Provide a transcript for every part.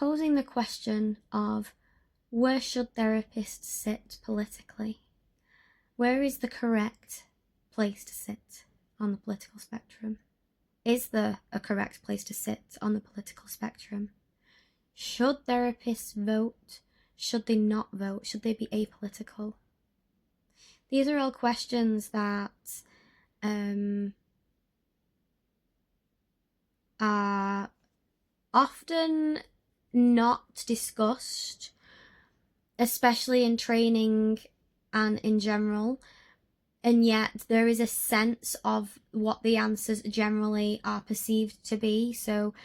posing the question of where should therapists sit politically? Where is the correct place to sit on the political spectrum? Is there a correct place to sit on the political spectrum? Should therapists vote? Should they not vote? Should they be apolitical? These are all questions that are often not discussed, especially in training and in general, and yet there is a sense of what the answers generally are perceived to be. So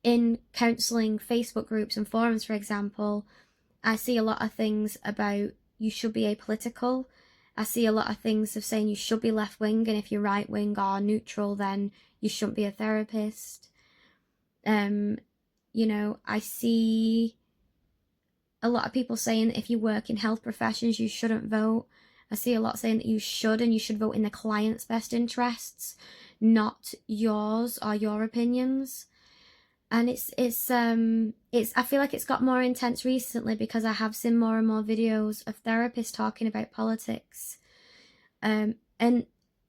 in counselling Facebook groups and forums, for example, I see a lot of things about you should be apolitical. I see a lot of things of saying you should be left-wing, and if you're right-wing or neutral, then you shouldn't be a therapist. You know, I see a lot of people saying that if you work in health professions, you shouldn't vote. I see a lot saying that you should, and you should vote in the client's best interests, not yours or your opinions. And it's I feel like it's got more intense recently because I have seen more and more videos of therapists talking about politics. And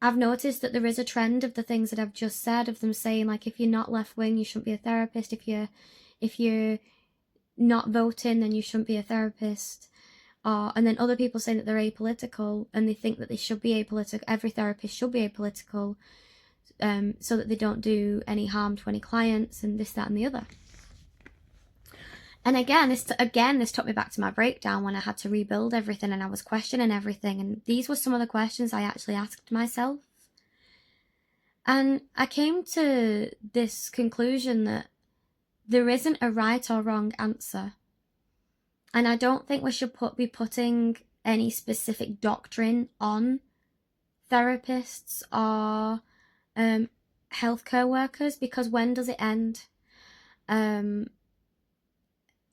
I've noticed that there is a trend of the things that I've just said, of them saying, like, if you're not left wing, you shouldn't be a therapist. If you're not voting, then you shouldn't be a therapist. And then other people saying that they're apolitical, and they think that they should be apolitical. Every therapist should be apolitical, so that they don't do any harm to any clients, and this, that, and the other. And again, this took me back to my breakdown when I had to rebuild everything and I was questioning everything. And these were some of the questions I actually asked myself. And I came to this conclusion that there isn't a right or wrong answer. And I don't think we should be putting any specific doctrine on therapists or healthcare workers, because when does it end?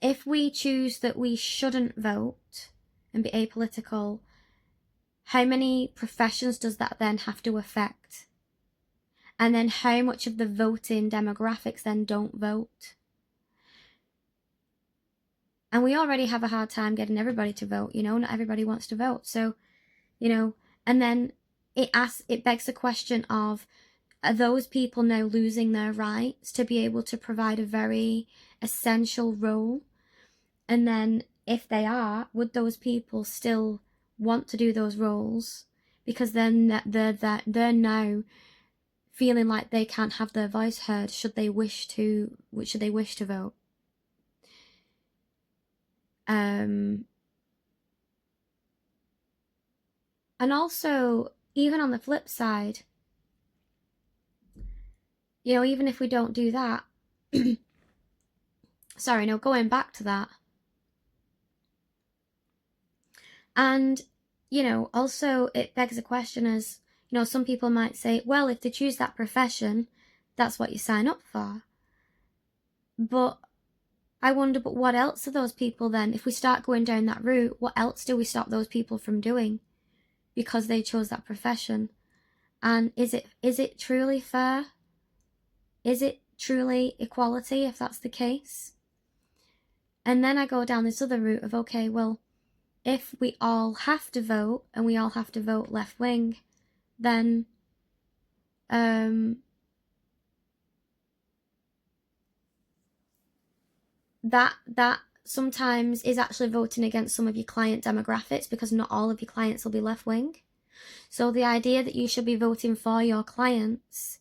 If we choose that we shouldn't vote and be apolitical, how many professions does that then have to affect? And then how much of the voting demographics then don't vote? And we already have a hard time getting everybody to vote, you know, not everybody wants to vote. So, you know, and then it begs the question of, are those people now losing their rights to be able to provide a very essential role? And then if they are, would those people still want to do those roles? Because then they're now feeling like they can't have their voice heard should they wish to vote. And also, even on the flip side, you know, even if we don't do that, going back to that. And, you know, also it begs a question as, you know, some people might say, well, if they choose that profession, that's what you sign up for. But I wonder, but what else are those people then? If we start going down that route, what else do we stop those people from doing because they chose that profession? And is it truly fair? Is it truly equality if that's the case? And then I go down this other route of, okay, well, if we all have to vote and we all have to vote left wing, then that sometimes is actually voting against some of your client demographics, because not all of your clients will be left wing. So the idea that you should be voting for your clients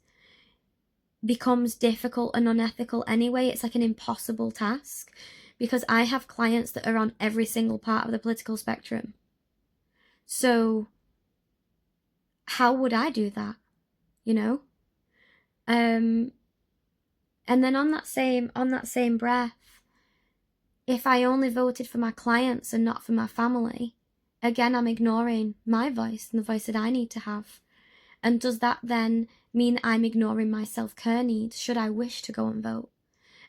becomes difficult and unethical anyway. It's like an impossible task, because I have clients that are on every single part of the political spectrum. So how would I do that? You know? And then on that same breath, if I only voted for my clients and not for my family, again, I'm ignoring my voice and the voice that I need to have. And does that then mean I'm ignoring my self-care needs should I wish to go and vote?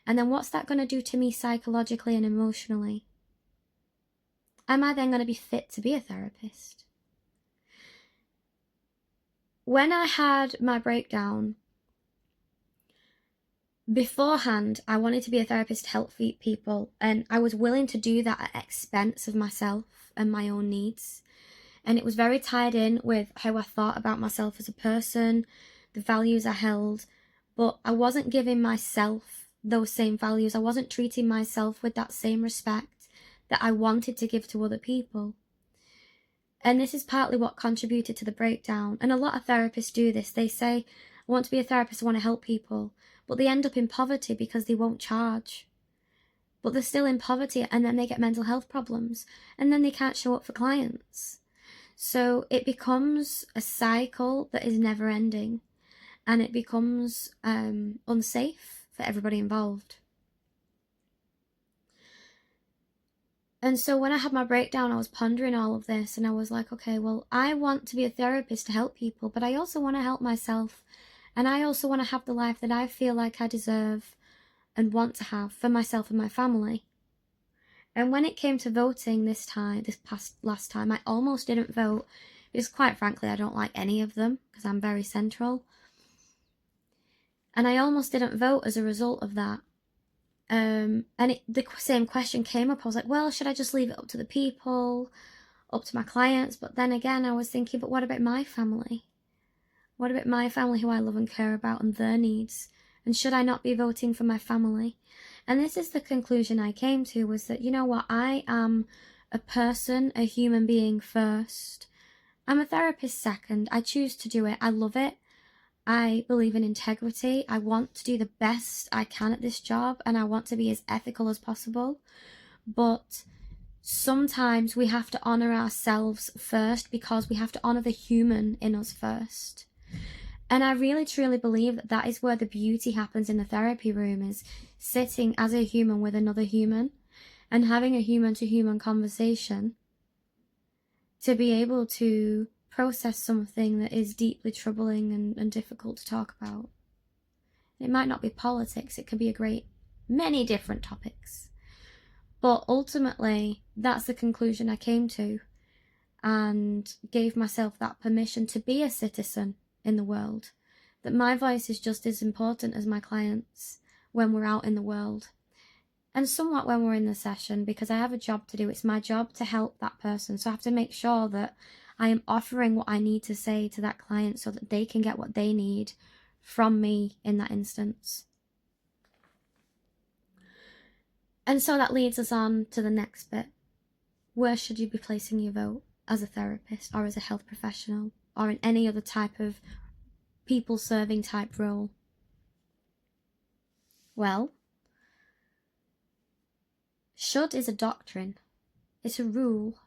And then what's that going to do to me psychologically and emotionally? Am I then going to be fit to be a therapist? When I had my breakdown, beforehand, I wanted to be a therapist to help people, and I was willing to do that at expense of myself and my own needs. And it was very tied in with how I thought about myself as a person, the values I held, but I wasn't giving myself those same values. I wasn't treating myself with that same respect that I wanted to give to other people. And this is partly what contributed to the breakdown. And a lot of therapists do this. They say, I want to be a therapist, I want to help people, but they end up in poverty because they won't charge. But they're still in poverty, and then they get mental health problems, and then they can't show up for clients. So it becomes a cycle that is never ending, and it becomes unsafe for everybody involved. And so when I had my breakdown, I was pondering all of this, and I was like, okay, well, I want to be a therapist to help people, but I also want to help myself, and I also want to have the life that I feel like I deserve and want to have for myself and my family. And when it came to voting this last time, I almost didn't vote because, quite frankly, I don't like any of them because I'm very central. And I almost didn't vote as a result of that. The same question came up. I was like, well, should I just leave it up to the people, up to my clients? But then again, I was thinking, but what about my family? What about my family who I love and care about and their needs? And should I not be voting for my family? And this is the conclusion I came to, was that, you know what, I am a person, a human being first. I'm a therapist second. I choose to do it. I love it. I believe in integrity. I want to do the best I can at this job, and I want to be as ethical as possible. But sometimes we have to honor ourselves first, because we have to honor the human in us first. And I really truly believe that that is where the beauty happens in the therapy room, is sitting as a human with another human and having a human-to-human conversation to be able to process something that is deeply troubling and difficult to talk about. It might not be politics, it could be many different topics. But ultimately, that's the conclusion I came to, and gave myself that permission to be a citizen in the world, that my voice is just as important as my clients when we're out in the world, and somewhat when we're in the session, because I have a job to do. It's my job to help that person, so I have to make sure that I am offering what I need to say to that client so that they can get what they need from me in that instance. And so that leads us on to the next bit. Where should you be placing your vote as a therapist, or as a health professional, or in any other type of people-serving type role? Well, should is a doctrine. It's a rule.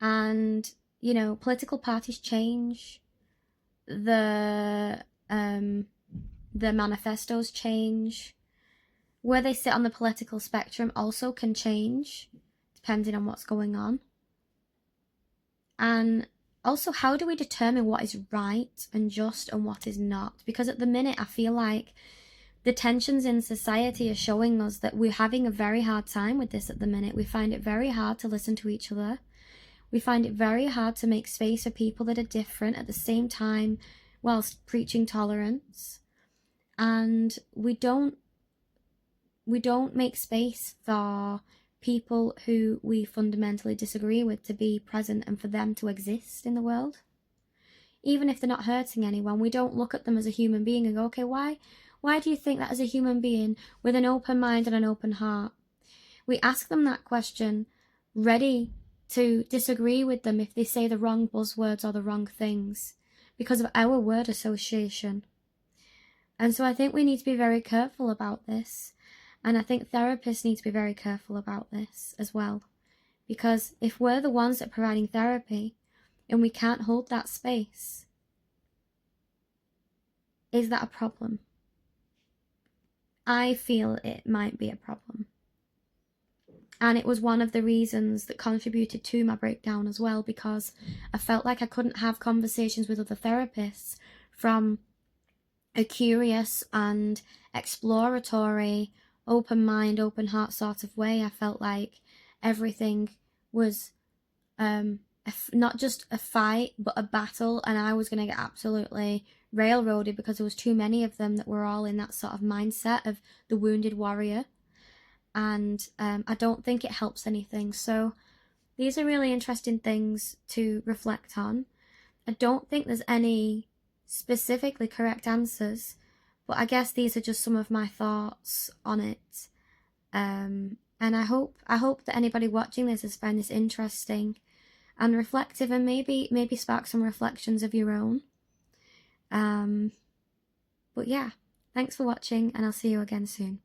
And, you know, political parties change. The manifestos change. Where they sit on the political spectrum also can change, depending on what's going on. And also, how do we determine what is right and just and what is not? Because at the minute, I feel like the tensions in society are showing us that we're having a very hard time with this at the minute. We find it very hard to listen to each other. We find it very hard to make space for people that are different at the same time whilst preaching tolerance. And we don't make space for people who we fundamentally disagree with to be present and for them to exist in the world. Even if they're not hurting anyone, we don't look at them as a human being and go, okay, why do you think that as a human being with an open mind and an open heart? We ask them that question, ready to disagree with them if they say the wrong buzzwords or the wrong things, because of our word association. And so I think we need to be very careful about this. And I think therapists need to be very careful about this as well. Because if we're the ones that are providing therapy and we can't hold that space, is that a problem? I feel it might be a problem. And it was one of the reasons that contributed to my breakdown as well, because I felt like I couldn't have conversations with other therapists from a curious and exploratory, open mind, open heart sort of way. I felt like everything was not just a fight, but a battle, and I was going to get absolutely railroaded because there was too many of them that were all in that sort of mindset of the wounded warrior. And I don't think it helps anything. So these are really interesting things to reflect on. I don't think there's any specifically correct answers, but I guess these are just some of my thoughts on it. And I hope that anybody watching this has found this interesting and reflective, and maybe spark some reflections of your own. But yeah, thanks for watching, and I'll see you again soon.